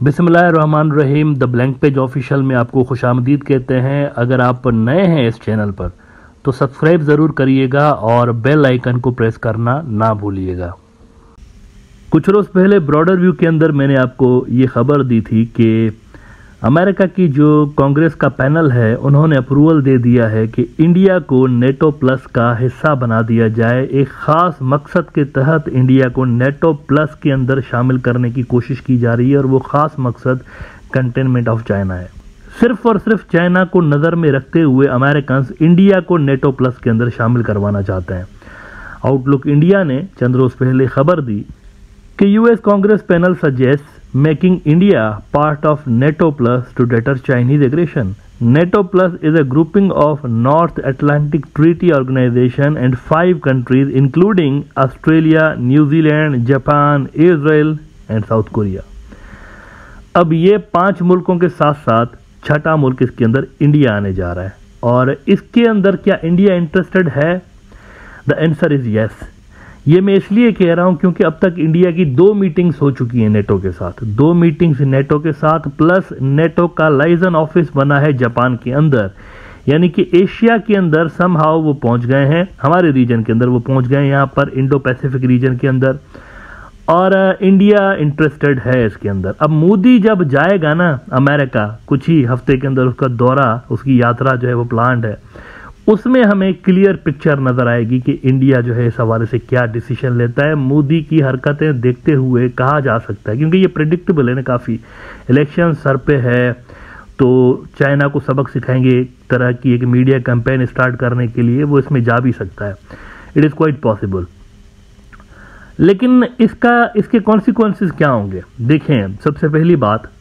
बिस्मिल्लाहिर्रहमानिर्रहीम। The blank page official में आपको खुशामदीद कहते हैं। अगर आप नए हैं इस चैनल पर तो सब्सक्राइब ज़रूर करिएगा और बेल आइकन को प्रेस करना ना भूलिएगा। कुछ रोज़ पहले ब्रॉडर व्यू के अंदर मैंने आपको ये खबर दी थी कि अमेरिका की जो कांग्रेस का पैनल है उन्होंने अप्रूवल दे दिया है कि इंडिया को नेटो प्लस का हिस्सा बना दिया जाए। एक ख़ास मकसद के तहत इंडिया को नेटो प्लस के अंदर शामिल करने की कोशिश की जा रही है और वो ख़ास मकसद कंटेनमेंट ऑफ चाइना है। सिर्फ और सिर्फ चाइना को नज़र में रखते हुए अमेरिकन इंडिया को नेटो प्लस के अंदर शामिल करवाना चाहते हैं। आउटलुक इंडिया ने चंद रोज़ पहले खबर दी कि US Congress panel suggest making India part of NATO Plus to deter Chinese aggression. NATO Plus is a grouping of North Atlantic Treaty Organization and 5 countries including Australia, New Zealand, Japan, Israel and South Korea. अब ये 5 मुल्कों के साथ साथ छठा मुल्क इसके अंदर इंडिया आने जा रहा है और इसके अंदर क्या इंडिया इंटरेस्टेड है? The answer is yes. ये मैं इसलिए कह रहा हूं क्योंकि अब तक इंडिया की 2 मीटिंग्स हो चुकी हैं नेटो के साथ। 2 मीटिंग्स नेटो के साथ प्लस नेटो का लाइजन ऑफिस बना है जापान के अंदर, यानी कि एशिया के अंदर समहाउ वो पहुंच गए हैं। हमारे रीजन के अंदर वो पहुंच गए हैं, यहाँ पर इंडो पैसिफिक रीजन के अंदर, और इंडिया इंटरेस्टेड है इसके अंदर। अब मोदी जब जाएगा ना अमेरिका, कुछ ही हफ्ते के अंदर उसका दौरा, उसकी यात्रा जो है वो प्लान्ड है, उसमें हमें क्लियर पिक्चर नजर आएगी कि इंडिया जो है इस हवाले से क्या डिसीजन लेता है। मोदी की हरकतें देखते हुए कहा जा सकता है, क्योंकि ये प्रेडिक्टेबल है ना, काफ़ी इलेक्शन सर पे है तो चाइना को सबक सिखाएंगे एक तरह की एक मीडिया कैंपेन स्टार्ट करने के लिए, वो इसमें जा भी सकता है। It is quite possible. लेकिन इसके कॉन्सिक्वेंसेस क्या होंगे? देखें, सबसे पहली बात,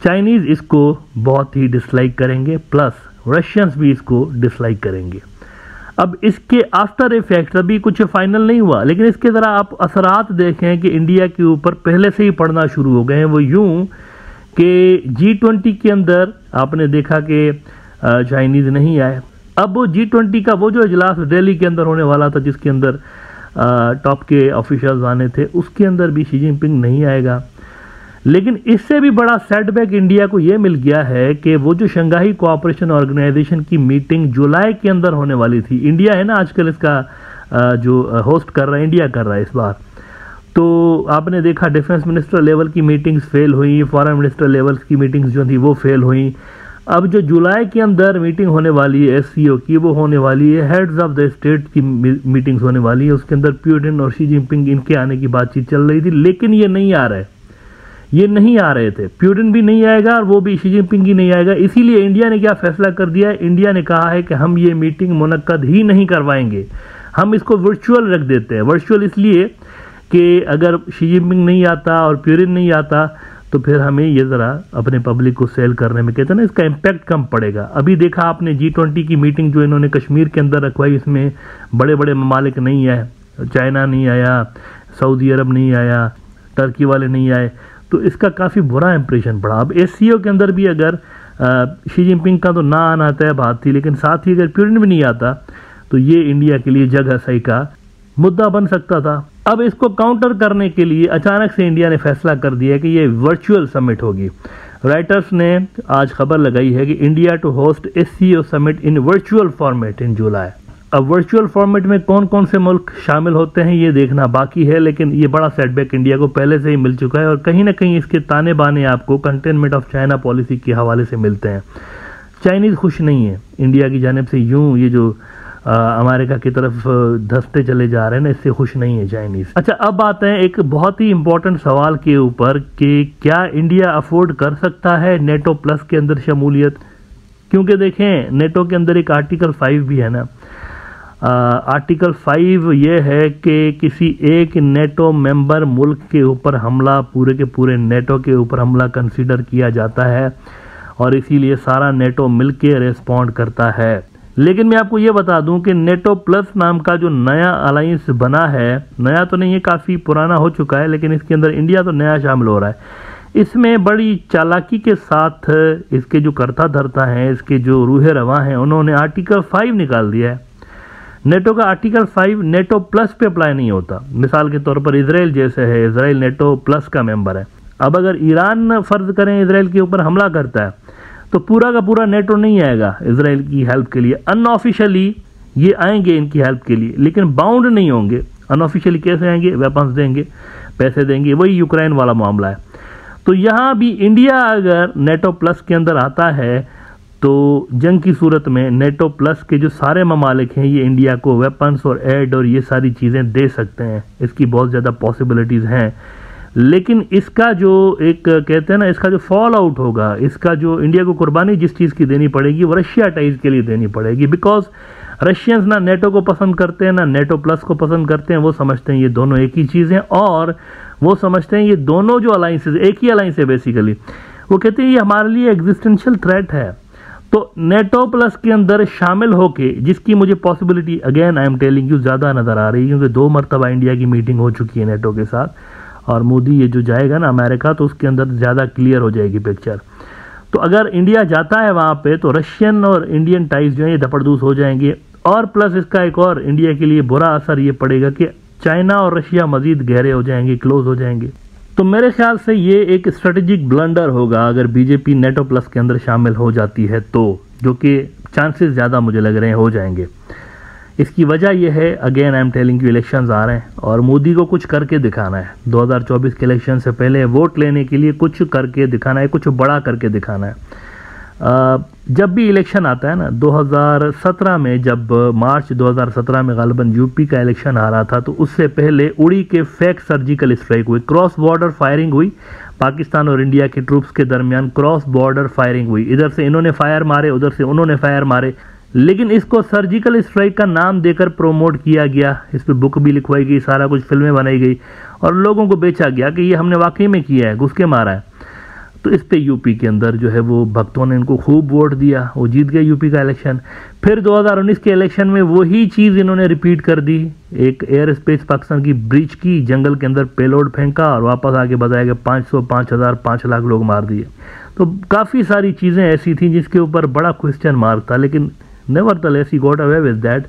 चाइनीज़ इसको बहुत ही डिसलाइक करेंगे, प्लस रशियंस भी इसको डिसलाइक करेंगे। अब इसके आफ्टर इफेक्ट अभी कुछ फाइनल नहीं हुआ, लेकिन इसके ज़रा आप असरात देखें कि इंडिया के ऊपर पहले से ही पड़ना शुरू हो गए हैं। वो यूं कि G20 के अंदर आपने देखा कि चाइनीज़ नहीं आए। अब वो G20 का वो जो इजलास दिल्ली के अंदर होने वाला था, जिसके अंदर टॉप के ऑफिशियल्स आने थे, उसके अंदर भी शी जिनपिंग नहीं आएगा। लेकिन इससे भी बड़ा सेटबैक इंडिया को यह मिल गया है कि वो जो शंघाई कोऑपरेशन ऑर्गेनाइजेशन की मीटिंग जुलाई के अंदर होने वाली थी, इंडिया है ना आजकल इसका जो होस्ट कर रहा है, इंडिया कर रहा है इस बार, तो आपने देखा डिफेंस मिनिस्टर लेवल की मीटिंग्स फेल हुई, फॉरेन मिनिस्टर लेवल की मीटिंग्स जो थी वो फेल हुई। अब जो जुलाई के अंदर मीटिंग होने वाली है SCO की, वो होने वाली है हेड्स ऑफ द स्टेट की मीटिंग्स होने वाली है। उसके अंदर पुतिन और शी जिनपिंग इनके आने की बातचीत चल रही थी, लेकिन ये नहीं आ रहे, ये नहीं आ रहे थे। पुतिन भी नहीं आएगा और वो भी शी जिनपिंग ही नहीं आएगा। इसीलिए इंडिया ने क्या फैसला कर दिया है? इंडिया ने कहा है कि हम ये मीटिंग मुनक्कद ही नहीं करवाएंगे, हम इसको वर्चुअल रख देते हैं। वर्चुअल इसलिए कि अगर शी जिनपिंग नहीं आता और पुतिन नहीं आता तो फिर हमें ये ज़रा अपने पब्लिक को सेल करने में, कहते हैं ना, इसका इम्पैक्ट कम पड़ेगा। अभी देखा आपने G20 की मीटिंग जो इन्होंने कश्मीर के अंदर रखवाई, इसमें बड़े बड़े ममालिक नहीं आए, चाइना नहीं आया, सऊदी अरब नहीं आया, टर्की वाले नहीं आए, तो इसका काफ़ी बुरा इंप्रेशन पड़ा। अब SCO के अंदर भी अगर शी जिनपिंग का तो ना आना तय बात थी, लेकिन साथ ही अगर पुतिन भी नहीं आता तो ये इंडिया के लिए जग हंसाई का मुद्दा बन सकता था। अब इसको काउंटर करने के लिए अचानक से इंडिया ने फैसला कर दिया कि ये वर्चुअल समिट होगी। राइटर्स ने आज खबर लगाई है कि India to host SCO summit in virtual format in July. अब वर्चुअल फॉर्मेट में कौन कौन से मुल्क शामिल होते हैं ये देखना बाकी है, लेकिन ये बड़ा सेटबैक इंडिया को पहले से ही मिल चुका है और कहीं ना कहीं इसके ताने बाने आपको कंटेनमेंट ऑफ चाइना पॉलिसी के हवाले से मिलते हैं। चाइनीज़ खुश नहीं है इंडिया की जानिब से, यूं ये जो अमेरिका की तरफ धंसते चले जा रहे हैं ना, इससे खुश नहीं है चाइनीज़। अच्छा, अब आते हैं एक बहुत ही इंपॉर्टेंट सवाल के ऊपर कि क्या इंडिया अफोर्ड कर सकता है नेटो प्लस के अंदर शमूलियत? क्योंकि देखें, नेटो के अंदर एक आर्टिकल 5 भी है ना। आर्टिकल 5 ये है कि किसी एक नेटो मेंबर मुल्क के ऊपर हमला, पूरे के पूरे नेटो के ऊपर हमला कंसीडर किया जाता है और इसीलिए सारा नेटो मिलके रिस्पॉन्ड करता है। लेकिन मैं आपको ये बता दूं कि नेटो प्लस नाम का जो नया अलायंस बना है, नया तो नहीं है, काफ़ी पुराना हो चुका है, लेकिन इसके अंदर इंडिया तो नया शामिल हो रहा है। इसमें बड़ी चालाकी के साथ इसके जो कर्ता धर्ता हैं, इसके जो रूहे रवा हैं, उन्होंने आर्टिकल 5 निकाल दिया है। नेटो का आर्टिकल 5 नेटो प्लस पे अप्लाई नहीं होता। मिसाल के तौर पर इजराइल जैसे है, इजराइल नेटो प्लस का मेंबर है। अब अगर ईरान फर्ज करें इजराइल के ऊपर हमला करता है तो पूरा का पूरा नेटो नहीं आएगा इजराइल की हेल्प के लिए। अनऑफिशियली ये आएंगे इनकी हेल्प के लिए, लेकिन बाउंड नहीं होंगे। अनऑफिशियली कैसे आएंगे? वेपन्स देंगे, पैसे देंगे, वही यूक्रेन वाला मामला है। तो यहाँ भी इंडिया अगर नेटो प्लस के अंदर आता है तो जंग की सूरत में नेटो प्लस के जो सारे ममालिक हैं ये इंडिया को वेपन्स और एड और ये सारी चीज़ें दे सकते हैं। इसकी बहुत ज़्यादा पॉसिबिलिटीज़ हैं, लेकिन इसका जो एक कहते हैं ना, इसका जो फॉल आउट होगा, इसका जो इंडिया को कुर्बानी जिस चीज़ की देनी पड़ेगी वो रशिया टाइज के लिए देनी पड़ेगी। बिकॉज रशियंस ना नेटो को पसंद करते हैं ना नेटो प्लस को पसंद करते हैं। वो समझते हैं ये दोनों एक ही चीज़ हैं, और वो समझते हैं ये दोनों जो अलाइंसेज एक ही अलाइंस है बेसिकली। वो कहते हैं ये हमारे लिए एग्जिस्टेंशियल थ्रेट है। तो नेटो प्लस के अंदर शामिल होके, जिसकी मुझे possibility again I am telling you ज़्यादा नज़र आ रही है, क्योंकि 2 मरतबा इंडिया की मीटिंग हो चुकी है नेटो के साथ, और मोदी ये जो जाएगा ना अमेरिका, तो उसके अंदर ज़्यादा क्लियर हो जाएगी पिक्चर। तो अगर इंडिया जाता है वहाँ पे तो रशियन और इंडियन टाइज जो है ये धपड़धूस हो जाएंगे। और प्लस इसका एक और इंडिया के लिए बुरा असर ये पड़ेगा कि चाइना और रशिया मजीद गहरे हो जाएंगे, क्लोज हो जाएंगे। तो मेरे ख्याल से ये एक स्ट्रेटेजिक ब्लंडर होगा अगर बीजेपी नेटो प्लस के अंदर शामिल हो जाती है तो, जो कि चांसेस ज़्यादा मुझे लग रहे हैं हो जाएंगे। इसकी वजह यह है, again I am telling you, elections आ रहे हैं और मोदी को कुछ करके दिखाना है। 2024 के इलेक्शन से पहले वोट लेने के लिए कुछ करके दिखाना है, कुछ बड़ा करके दिखाना है। जब भी इलेक्शन आता है ना, 2017 में जब मार्च 2017 में गालिबन यूपी का इलेक्शन आ रहा था, तो उससे पहले उड़ी के फेक सर्जिकल स्ट्राइक हुई, क्रॉस बॉर्डर फायरिंग हुई, पाकिस्तान और इंडिया के ट्रूप्स के दरमियान क्रॉस बॉर्डर फायरिंग हुई। इधर से इन्होंने फायर मारे, उधर से उन्होंने फायर मारे, लेकिन इसको सर्जिकल स्ट्राइक का नाम देकर प्रोमोट किया गया। इस पर बुक भी लिखवाई गई, सारा कुछ फिल्में बनाई गई और लोगों को बेचा गया कि ये हमने वाकई में किया है, घुस के मारा है। तो इस पे यूपी के अंदर जो है वो भक्तों ने इनको खूब वोट दिया, वो जीत गए यूपी का इलेक्शन। फिर 2019 के इलेक्शन में वही चीज़ इन्होंने रिपीट कर दी, एक एयर स्पेस पाकिस्तान की ब्रीच की, जंगल के अंदर पेलोड फेंका और वापस आके बताया कि 500, 5000, 5 लाख लोग मार दिए। तो काफ़ी सारी चीज़ें ऐसी थी जिसके ऊपर बड़ा क्वेश्चन मार्क था, लेकिन nevertheless he got away with that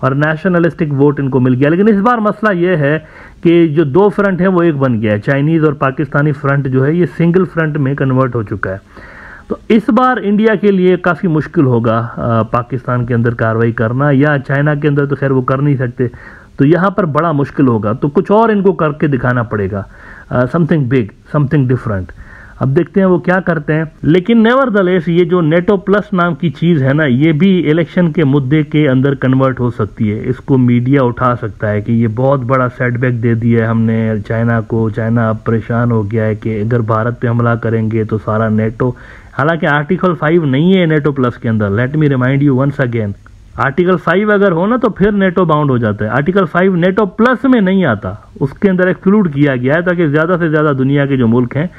और नेशनलिस्टिक वोट इनको मिल गया। लेकिन इस बार मसला ये है कि जो 2 फ्रंट है वो एक बन गया है, चाइनीज़ और पाकिस्तानी फ्रंट जो है ये सिंगल फ्रंट में कन्वर्ट हो चुका है। तो इस बार इंडिया के लिए काफ़ी मुश्किल होगा पाकिस्तान के अंदर कार्रवाई करना, या चाइना के अंदर तो खैर वो कर नहीं सकते, तो यहाँ पर बड़ा मुश्किल होगा। तो कुछ और इनको करके दिखाना पड़ेगा, समथिंग बिग, समथिंग डिफरेंट। अब देखते हैं वो क्या करते हैं। लेकिन नेवरदलेस ये जो नेटो प्लस नाम की चीज़ है ना, ये भी इलेक्शन के मुद्दे के अंदर कन्वर्ट हो सकती है। इसको मीडिया उठा सकता है कि ये बहुत बड़ा सेटबैक दे दिया है हमने चाइना को, चाइना अब परेशान हो गया है कि अगर भारत पे हमला करेंगे तो सारा नेटो, हालांकि आर्टिकल 5 नहीं है नेटो प्लस के अंदर। Let me remind you once again, article 5 अगर हो ना तो फिर नेटो बाउंड हो जाता है। आर्टिकल 5 नेटो प्लस में नहीं आता, उसके अंदर एक्सक्लूड किया गया है ताकि ज़्यादा से ज़्यादा दुनिया के जो मुल्क हैं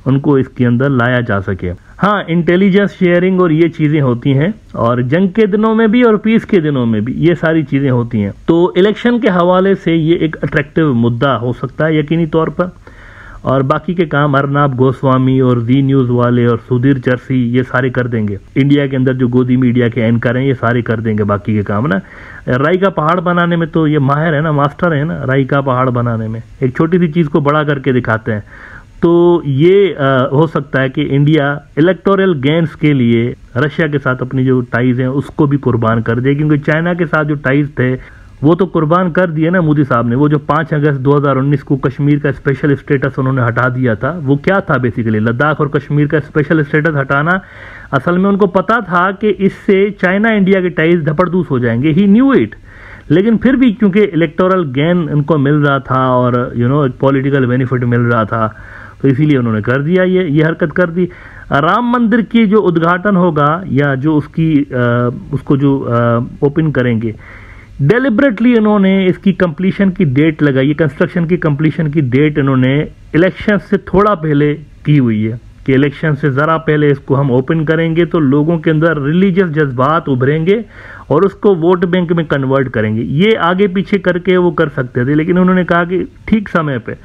उनको इसके अंदर लाया जा सके। हाँ, इंटेलिजेंस शेयरिंग और ये चीज़ें होती हैं, और जंग के दिनों में भी और पीस के दिनों में भी ये सारी चीज़ें होती हैं। तो इलेक्शन के हवाले से ये एक अट्रैक्टिव मुद्दा हो सकता है यकीनी तौर पर। और बाकी के काम अर्नाब गोस्वामी और जी न्यूज़ वाले और सुधीर चर्सी ये सारे कर देंगे। इंडिया के अंदर जो गोदी मीडिया के एंकर हैं ये सारे कर देंगे बाकी के काम ना। राई का पहाड़ बनाने में तो ये माहिर है ना, मास्टर है ना, राई का पहाड़ बनाने में। एक छोटी सी चीज़ को बड़ा करके दिखाते हैं। तो ये हो सकता है कि इंडिया इलेक्टोरल गेन्स के लिए रशिया के साथ अपनी जो टाइज हैं उसको भी कुर्बान कर दे, क्योंकि चाइना के साथ जो टाइज थे वो तो कुर्बान कर दिए ना मोदी साहब ने। वो जो 5 अगस्त 2019 को कश्मीर का स्पेशल स्टेटस उन्होंने हटा दिया था, वो क्या था बेसिकली, लद्दाख और कश्मीर का स्पेशल स्टेटस हटाना। असल में उनको पता था कि इससे चाइना इंडिया के टाइज धपड़धूस हो जाएंगे, ही न्यू इट। लेकिन फिर भी क्योंकि इलेक्टोरल गेन इनको मिल रहा था और एक पॉलिटिकल बेनिफिट मिल रहा था, तो इसीलिए उन्होंने कर दिया, ये हरकत कर दी। राम मंदिर की जो उद्घाटन होगा या जो उसको जो ओपन करेंगे, डेलिबरेटली इन्होंने इसकी कंप्लीशन की डेट लगाई, कंस्ट्रक्शन की कंप्लीशन की डेट इन्होंने इलेक्शन से थोड़ा पहले की हुई है कि इलेक्शन से ज़रा पहले इसको हम ओपन करेंगे तो लोगों के अंदर रिलीजियस जज्बात उभरेंगे और उसको वोट बैंक में कन्वर्ट करेंगे। ये आगे पीछे करके वो कर सकते थे, लेकिन उन्होंने कहा कि ठीक समय पे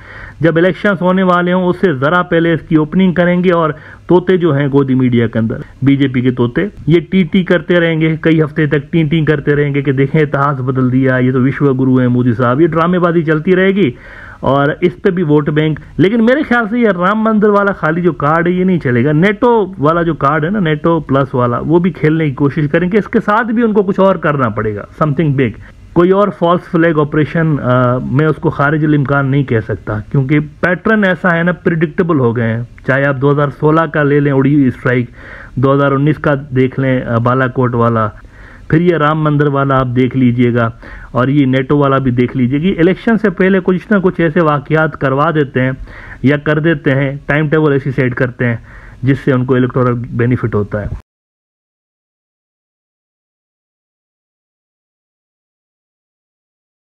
जब इलेक्शंस होने वाले हों उससे ज़रा पहले इसकी ओपनिंग करेंगे। और तोते जो हैं गोदी मीडिया के अंदर, बीजेपी के तोते, ये टी करते रहेंगे, कई हफ्ते तक टी करते रहेंगे कि देखें इतिहास बदल दिया, ये तो विश्व गुरु हैं मोदी साहब। ये ड्रामेबाजी चलती रहेगी और इस पे भी वोट बैंक। लेकिन मेरे ख्याल से ये राम मंदिर वाला खाली जो कार्ड है ये नहीं चलेगा, नेटो वाला जो कार्ड है ना, नेटो प्लस वाला, वो भी खेलने की कोशिश करेंगे। इसके साथ भी उनको कुछ और करना पड़ेगा, समथिंग बिग। कोई और फॉल्स फ्लैग ऑपरेशन मैं उसको खारिजुल इम्कान नहीं कह सकता, क्योंकि पैटर्न ऐसा है ना, प्रिडिक्टेबल हो गए हैं। चाहे आप 2016 का ले लें उड़ी स्ट्राइक, 2019 का देख लें बालाकोट वाला, फिर ये राम मंदिर वाला आप देख लीजिएगा, और ये नेटो वाला भी देख लीजिएगा। इलेक्शन से पहले कुछ ना कुछ ऐसे वाकयात करवा देते हैं या कर देते हैं, टाइम टेबल ऐसी सेट करते हैं जिससे उनको इलेक्टोरल बेनिफिट होता है।